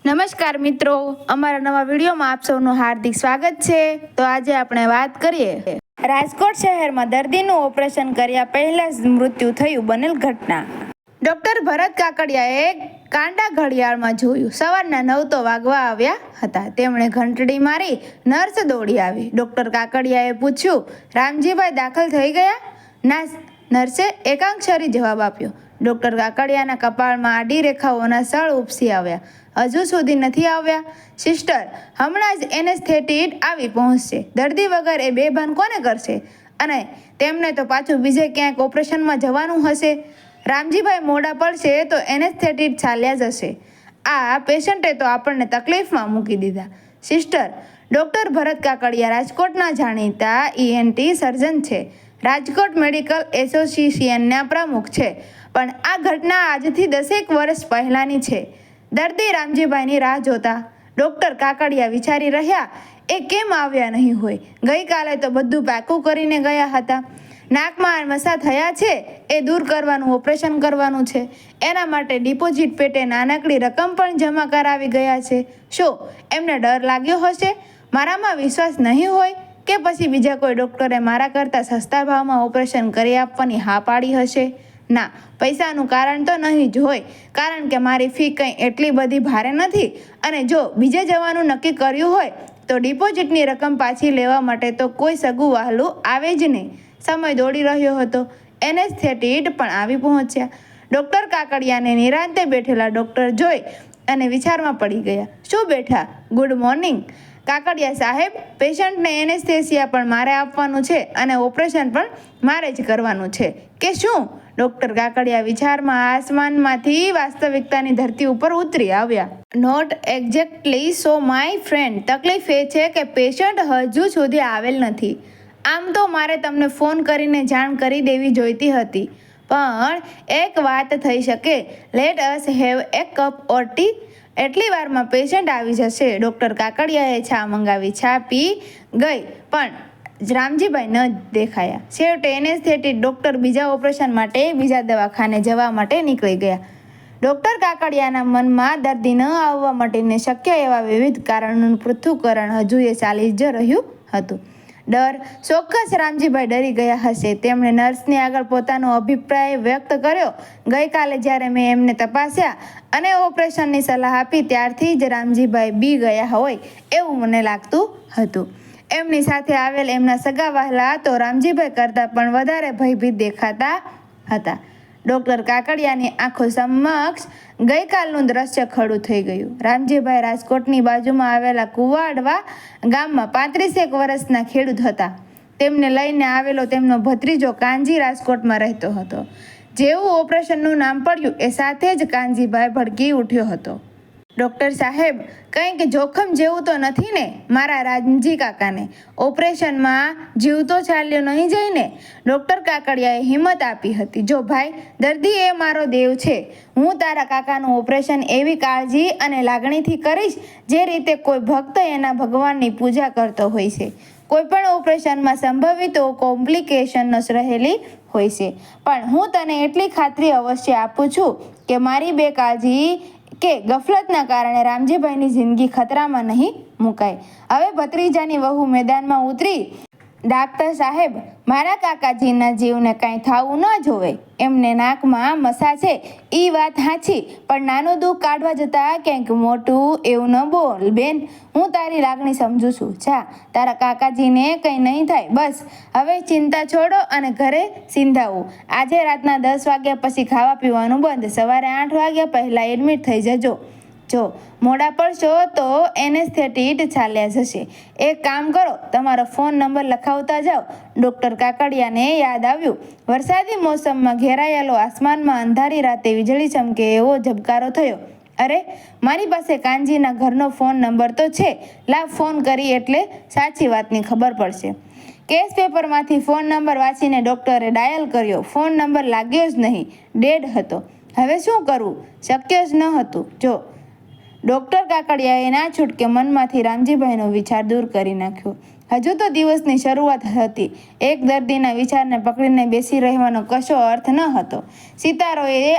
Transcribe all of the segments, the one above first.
નમસ્કાર મિત્રો, અમારા નવા વિડીયોમાં આપ સૌનું હાર્દિક સ્વાગત છે। તો આજે આપણે વાત કરીએ રાજકોટ શહેરમાં દર્દીનું ઓપરેશન કર્યા પહેલા જ મૃત્યુ થયું બનેલ ઘટના। ડોક્ટર ભરત કાકડિયાએ કાંડા ઘડિયાળમાં જોયું, સવારના 9 તો વાગવા આવ્યા હતા। તેમણે ઘંટડી મારી, નર્સ દોડી આવી। ડોક્ટર કાકડિયાએ પૂછ્યું, રામજીભાઈ દાખલ થઈ ગયા? ના, નર્સે એકાક્ષરી જવાબ આપ્યો। ડોક્ટર કાકડિયાના કપાળમાં આડી રેખાઓના સળ ઉપસી આવ્યા। હજુ સુધી નથી આવ્યા? સિસ્ટર, હમણાં જ એનેસ્થેટિસ્ટ આવી પહોંચશે। દર્દી વગર એ બેભાન કોને કરશે? અને તેમને તો પાછું બીજે ક્યાંક ઓપરેશનમાં જવાનું હશે। રામજીભાઈ મોડા પડશે તો એનેસ્થેટિસ્ટ ચાલ્યા જશે। આ પેશન્ટે તો આપણને તકલીફમાં મૂકી દીધા। સિસ્ટર, ડૉક્ટર ભરત કાકડિયા રાજકોટના જાણીતા ENT સર્જન છે। રાજકોટ મેડિકલ એસોસિએશનના પ્રમુખ છે। પણ આ ઘટના આજથી 10 વર્ષ પહેલાંની છે। દર્દી રામજીભાઈની રાહ જોતા ડૉક્ટર કાકડિયા વિચારી રહ્યા, એ કેમ આવ્યા નહીં હોય? ગઈકાલે તો બધું પાકું કરીને ગયા હતા। નાકમાં મસા થયા છે, એ દૂર કરવાનું ઓપરેશન કરવાનું છે। એના માટે ડિપોઝિટ પેટે નાનકડી રકમ પણ જમા કરાવી ગયા છે। શું એમને ડર લાગ્યો હશે? મારામાં વિશ્વાસ નહીં હોય કે પછી બીજા કોઈ ડૉક્ટરે મારા કરતાં સસ્તા ભાવમાં ઓપરેશન કરી આપવાની હા પાડી હશે? ના, પૈસાનું કારણ તો નહીં જ હોય, કારણ કે મારી ફી કંઈ એટલી બધી ભારે નથી। અને જો બીજે જવાનું નક્કી કર્યું હોય તો ડિપોઝિટની રકમ પાછી લેવા માટે તો કોઈ સગું વહાલું આવે જ નહીં। સમય દોડી રહ્યો હતો, એનેસ્થેટિસ્ટ પણ આવી પહોંચ્યા। ડૉક્ટર કાકડિયાને નિરાંતે બેઠેલા ડૉક્ટર જોઈ અને વિચારમાં પડી ગયા। શું બેઠા? ગુડ મોર્નિંગ કાકડિયા સાહેબ, પેશન્ટને એનેસ્થેસિયા પણ મારે આપવાનું છે અને ઓપરેશન પણ મારે જ કરવાનું છે કે શું? ડૉક્ટર કાકડિયા વિચારમાં આસમાનમાંથી વાસ્તવિકતાની ધરતી ઉપર ઉતરી આવ્યા। Not exactly so my friend, તકલીફ એ છે કે પેશન્ટ હજુ સુધી આવેલ નથી। આમ તો મારે તમને ફોન કરીને જાણ કરી દેવી જોઈતી હતી, પણ એક વાત થઈ શકે। Let us have a cup or T. એટલી વારમાં પેશન્ટ આવી જશે। ડૉક્ટર કાકડિયાએ ચા મંગાવી। ચા પી ગઈ પણ રામજીભાઈ ન દેખાયા। છેવટે એનેસ્થેટિસ્ટ ડૉક્ટર બીજા ઓપરેશન માટે બીજા દવાખાને જવા માટે નીકળી ગયા। ડૉક્ટર કાકડિયાના મનમાં દર્દી ન આવવા માટેને શક્ય એવા વિવિધ કારણોનું પૃથ્થકરણ હજુ એ ચાલી જ રહ્યું હતું। ડર, ચોક્કસ રામજીભાઈ ડરી ગયા હશે। તેમણે નર્સની આગળ પોતાનો અભિપ્રાય વ્યક્ત કર્યો। ગઈકાલે જ્યારે મેં એમને તપાસ્યા અને ઓપરેશનની સલાહ આપી ત્યારથી જ રામજીભાઈ બી ગયા હોય એવું મને લાગતું હતું। એમની સાથે આવેલ એમના સગા વહાલા તો રામજીભાઈ કરતાં પણ વધારે ભયભીત દેખાતા હતા। ડૉક્ટર કાકડિયાની આંખો સમક્ષ ગઈકાલનું દ્રશ્ય ખડું થઈ ગયું। રામજીભાઈ રાજકોટની બાજુમાં આવેલા કુવાડવા ગામમાં 35 વર્ષના ખેડૂત હતા। તેમને લઈને આવેલો તેમનો ભત્રીજો કાનજી રાજકોટમાં રહેતો હતો। જેવું ઓપરેશનનું નામ પડ્યું એ સાથે જ કાનજીભાઈ ભડકી ઉઠ્યો હતો। ડૉક્ટર સાહેબ, કંઈક જોખમ જેવું તો નથી ને મારા રામજી કાકાને? ઓપરેશનમાં જીવ તો ચાલ્યો નહીં જઈને? ડૉક્ટર કાકડિયાએ હિંમત આપી હતી। જો ભાઈ, દર્દી એ મારો દેવ છે। હું તારા કાકાનું ઓપરેશન એવી કાળજી અને લાગણીથી કરીશ જે રીતે કોઈ ભક્ત એના ભગવાનની પૂજા કરતો હોય છે। કોઈપણ ઓપરેશનમાં સંભવિત કોમ્પ્લિકેશનો રહેલી હોય છે, પણ હું તને એટલી ખાતરી અવશ્ય આપું છું કે મારી બેકાળજી કે ગફલતના કારણે રામજીભાઈની જિંદગી ખતરામાં નહીં મુકાય। હવે ભત્રીજાની વહુ મેદાનમાં ઉતરી, ડાક્ટર સાહેબ, મારા કાકાજીના જીવને કાંઈ થવું ન જોવે। એમને નાકમાં મસા છે એ વાત સાચી, પણ નાનું દુઃખ કાઢવા જતાં ક્યાંક મોટું એવું ન બોલ બેન। હું તારી લાગણી સમજું છું। જા, તારા કાકાજીને કંઈ નહીં થાય। બસ હવે ચિંતા છોડો અને ઘરે સિંધાવો। આજે રાતના 10 વાગ્યા પછી ખાવા પીવાનું બંધ। સવારે 8 વાગ્યા પહેલાં એડમિટ થઈ જજો। જો મોડા પડશો તો એનેસ્થેટિસ્ટ ચાલ્યા જશે। એક કામ કરો, તમારો ફોન નંબર લખાવતા જાઓ। ડૉક્ટર કાકડિયાને યાદ આવ્યું, વરસાદી મોસમમાં ઘેરાયેલો આસમાનમાં અંધારી રાતે વીજળી ચમકે એવો ઝબકારો થયો। અરે, મારી પાસે કાનજીના ઘરનો ફોન નંબર તો છે। લાવ, ફોન કરી એટલે સાચી વાતની ખબર પડશે। કેસ પેપરમાંથી ફોન નંબર વાંચીને ડૉક્ટરે ડાયલ કર્યો। ફોન નંબર લાગ્યો જ નહીં, ડેડ હતો। હવે શું કરવું? શક્ય જ ન હતું। જો ડૉક્ટર કાકડિયાએ ના છૂટકે મનમાંથી રામજીભાઈનો વિચાર દૂર કરી નાખ્યો। હજુ તો દિવસની શરૂઆત હતી। એક દર્દીના વિચારને પકડીને બેસી રહેવાનો કશો અર્થ ન હતો। સિતારોએ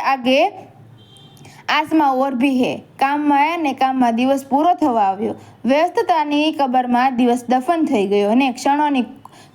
આસમાં ઓર ભી હે. કામમાં આવ્યા ને કામમાં દિવસ પૂરો થવા આવ્યો. વ્યસ્તતાની કબરમાં દિવસ દફન થઈ ગયો અને ક્ષણોની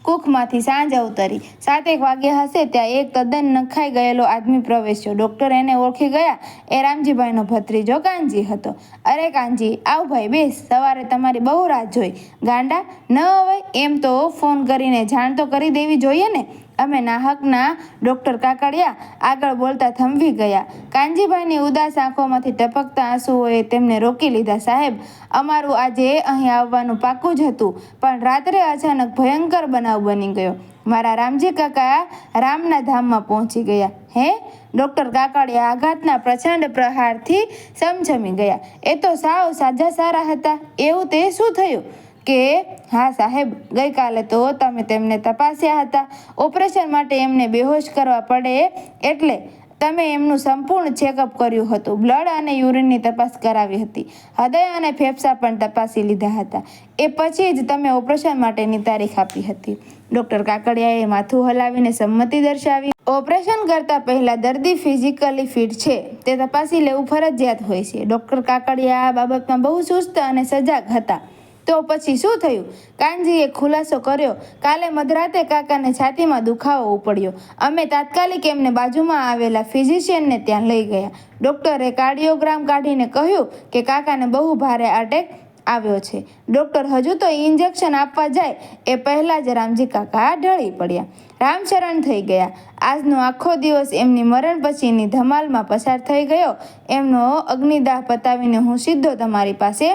કૂખમાંથી સાંજ અવતરી. 7 વાગ્યા હશે ત્યાં એક તદ્દન નખાઈ ગયેલો આદમી પ્રવેશ્યો. ડૉક્ટર એને ઓળખી ગયા. એ રામજીભાઈનો ભત્રીજો કાનજી હતો. અરે કાનજી, આવ ભાઈ, બેસ. સવારે તમારી બહુ રાહ જોઈ. ગાંડા ન અવાય એમ તો ફોન કરીને જાણ તો કરી દેવી જોઈએ ને. અમે નાહકના ડૉક્ટર કાકડિયા આગળ બોલતા થંભી ગયા. કાનજીભાઈની ઉદાસ આંખોમાંથી ટપકતા આંસુઓએ તેમને રોકી લીધા. સાહેબ, અમારું આજે અહીં આવવાનું પાક્કું જ હતું, પણ રાત્રે અચાનક ભયંકર બનાવ બની ગયો. મારા રામજી કાકા રામના ધામમાં પહોંચી ગયા. હે? ડૉક્ટર કાકડિયા આઘાતના પ્રચંડ પ્રહારથી સમજમી ગયા. એ તો સાવ સાજા સારા હતા. એવું તે શું થયું? કે હા સાહેબ, ગઈકાલે તો તમે તેમને તપાસ્યા હતા. ઓપરેશન માટે એમને બેહોશ કરવા પડે એટલે તમે એમનું સંપૂર્ણ ચેકઅપ કર્યું હતું. બ્લડ અને યુરિનની તપાસ કરાવી હતી. હૃદય અને ફેફસા પણ તપાસી લીધા હતા. એ પછી જ તમે ઓપરેશન માટેની તારીખ આપી હતી. ડૉક્ટર કાકડિયાએ માથું હલાવીને સંમતિ દર્શાવી. ઓપરેશન કરતાં પહેલાં દર્દી ફિઝિકલી ફિટ છે તે તપાસી લેવું ફરજિયાત હોય છે. ડૉક્ટર કાકડિયા આ બાબતમાં બહુ સુસ્ત અને સજાગ હતા. તો પછી શું થયું? કાનજીએ ખુલાસો કર્યો. કાલે મધરાતે કાકાને છાતીમાં દુખાવો ઉપડ્યો. અમે તાત્કાલિક એમને બાજુમાં આવેલા ફિઝિશિયનને ત્યાં લઈ ગયા. ડૉક્ટરે કાર્ડિયોગ્રામ કાઢીને કહ્યું કે કાકાને બહુ ભારે અટેક આવ્યો છે. ડૉક્ટર હજુ તો ઇન્જેક્શન આપવા જાય એ પહેલાં જ રામજી કાકા ઢળી પડ્યા. રામશરણ થઈ ગયા. આજનો આખો દિવસ એમની મરણ પછીની ધમાલમાં પસાર થઈ ગયો. એમનો અગ્નિદાહ પતાવીને હું સીધો તમારી પાસે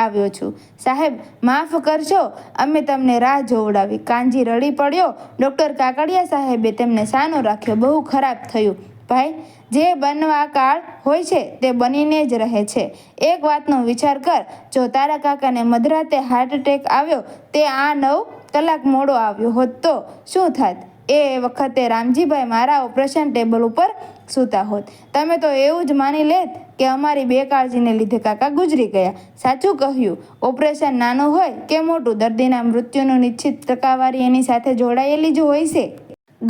આવ્યો છું. સાહેબ, માફ કરશો, અમે તમને રાહ જોવડાવી. કાનજી રડી પડ્યો. ડૉક્ટર કાકડિયા સાહેબે તેમને સાનો રાખ્યો. બહુ ખરાબ થયું ભાઈ. જે બનવા કાળ હોય છે તે બનીને જ રહે છે. એક વાતનો વિચાર કર, જો તારા કાકાને મધરાતે હાર્ટ એટેક આવ્યો તે આ 9 કલાક મોડો આવ્યો હોત તો શું થાત? એ વખતે રામજીભાઈ મારા ઓપરેશન ટેબલ ઉપર સૂતા હોત. તમે તો એવું જ માની લેત કે અમારી બેકાળજીને લીધે કાકા ગુજરી ગયા. સાચું કહ્યું. ઓપરેશન નાનું હોય કે મોટું, દર્દીના મૃત્યુનું નિશ્ચિત ટકાવારી એની સાથે જોડાયેલી જ હોય છે.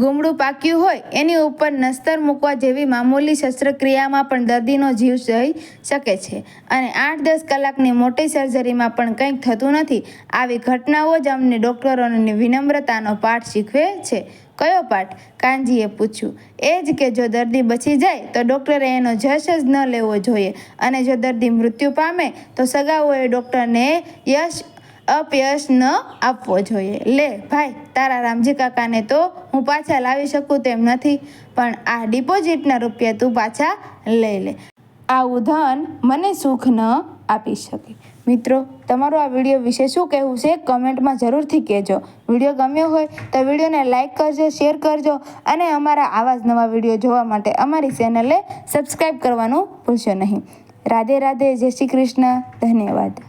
ગુમડું પાક્યું હોય એની ઉપર નસ્તર મૂકવા જેવી મામૂલી શસ્ત્રક્રિયામાં પણ દર્દીનો જીવ જઈ શકે છે, અને 8-10 કલાકની મોટી સર્જરીમાં પણ કંઈક થતું નથી. આવી ઘટનાઓ જ અમને ડૉક્ટરોની વિનમ્રતાનો પાઠ શીખવે છે. કયો પાઠ? કાનજીએ પૂછ્યું. એ જ કે જો દર્દી બચી જાય તો ડૉક્ટરે એનો જશ જ ન લેવો જોઈએ, અને જો દર્દી મૃત્યુ પામે તો સગાઓએ ડૉક્ટરને અપયશ ન આપવો જોઈએ. લે ભાઈ, તારા રામજી કાકાને તો હું પાછા લાવી શકું તેમ નથી, પણ આ ડિપોઝિટના રૂપિયા તું પાછા લઈ લે. આવું ધન મને સુખ ન આપી શકે. મિત્રો, તમારું આ વિડીયો વિશે શું કહેવું છે કમેન્ટમાં જરૂરથી કહેજો. વિડીયો ગમ્યો હોય તો વિડીયોને લાઇક કરજો, શેર કરજો, અને અમારા આવા જ નવા વિડીયો જોવા માટે અમારી ચેનલને સબસ્ક્રાઈબ કરવાનું ભૂલશો નહીં. રાધે રાધે. જય શ્રી કૃષ્ણ. ધન્યવાદ.